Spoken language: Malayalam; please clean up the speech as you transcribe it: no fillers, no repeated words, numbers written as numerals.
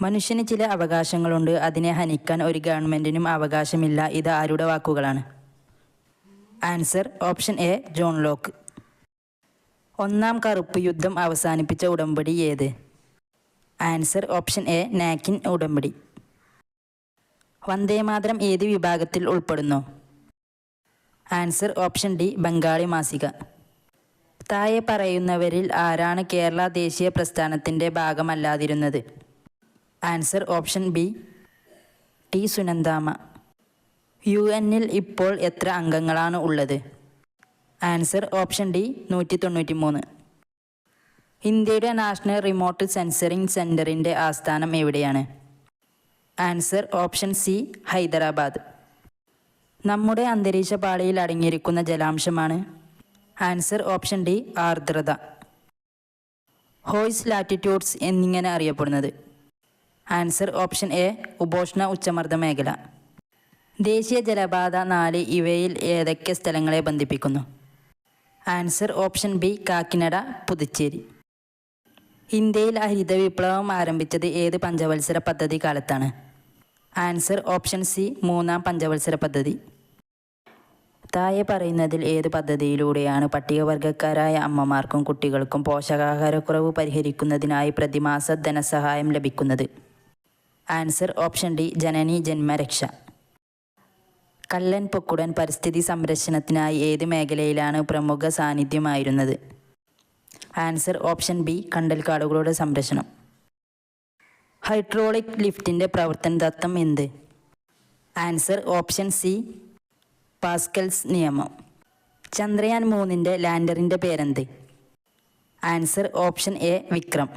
മനുഷ്യന് ചില അവകാശങ്ങളുണ്ട്, അതിനെ ഹനിക്കാൻ ഒരു ഗവൺമെൻറ്റിനും അവകാശമില്ല. ഇത് ആരുടെ വാക്കുകളാണ്? Answer option A John Locke. ഒന്നാം കറുപ്പ് യുദ്ധം അവസാനിപ്പിച്ച ഉടമ്പടി ഏത്? ആൻസർ ഓപ്ഷൻ എ നാക്കിൻ ഉടമ്പടി. വന്ദേമാതരം ഏത് വിഭാഗത്തിൽ ഉൾപ്പെടുന്നു? ആൻസർ ഓപ്ഷൻ ഡി ബംഗാളി മാസിക. താഴെ പറയുന്നവരിൽ ആരാണ് കേരള ദേശീയ പ്രസ്ഥാനത്തിൻ്റെ ഭാഗമല്ലാതിരുന്നത്? Answer option B T Sunandamma. UN-ൽ ഇപ്പോൾ എത്ര അംഗങ്ങളാണ് ഉള്ളത്? Answer option D 193. ഇന്ത്യയുടെ നാഷണൽ റിമോട്ട് സെൻസറിംഗ് സെൻറ്ററിൻ്റെ ആസ്ഥാനം എവിടെയാണ്? Answer option C Hyderabad. നമ്മുടെ അന്തരീക്ഷ പാളിയിൽ അടങ്ങിയിരിക്കുന്ന ജലാംശമാണ്? ആൻസർ ഓപ്ഷൻ ഡി ആർദ്രത. ഹോയ്സ് ലാറ്റിറ്റ്യൂഡ്സ് എന്നിങ്ങനെ അറിയപ്പെടുന്നത്? ആൻസർ ഓപ്ഷൻ എ ഉപോഷ്ണ ഉച്ചമർദ്ദ മേഖല. ദേശീയ ജലപാത 4 ഇവയിൽ ഏതൊക്കെ സ്ഥലങ്ങളെ ബന്ധിപ്പിക്കുന്നു? Answer option B Kakinada, Puducherry. ഇന്ത്യയിൽ ഹരിത വിപ്ലവം ആരംഭിച്ചത് ഏത് പഞ്ചവത്സര പദ്ധതി കാലത്താണ്? ആൻസർ ഓപ്ഷൻ സി 3-ാം പഞ്ചവത്സര പദ്ധതി. താഴെ പറയുന്നതിൽ ഏത് പദ്ധതിയിലൂടെയാണ് പട്ടികവർഗക്കാരായ അമ്മമാർക്കും കുട്ടികൾക്കും പോഷകാഹാരക്കുറവ് പരിഹരിക്കുന്നതിനായി പ്രതിമാസ ധനസഹായം ലഭിക്കുന്നത്? ആൻസർ ഓപ്ഷൻ ഡി ജനനി ജന്മരക്ഷ. കല്ലൻ പൊക്കുടൻ പരിസ്ഥിതി സംരക്ഷണത്തിനായി ഏത് മേഖലയിലാണ് പ്രമുഖ സാന്നിധ്യമായിരുന്നത്? ആൻസർ ഓപ്ഷൻ ബി കണ്ടൽക്കാടുകളുടെ സംരക്ഷണം. ഹൈഡ്രോളിക് ലിഫ്റ്റിൻ്റെ പ്രവർത്തന തത്വം എന്ത്? ആൻസർ ഓപ്ഷൻ സി പാസ്കൽസ് നിയമം. ചന്ദ്രയാൻ 3-ൻ്റെ ലാൻഡറിൻ്റെ പേരെന്ത്? Answer option A Vikram.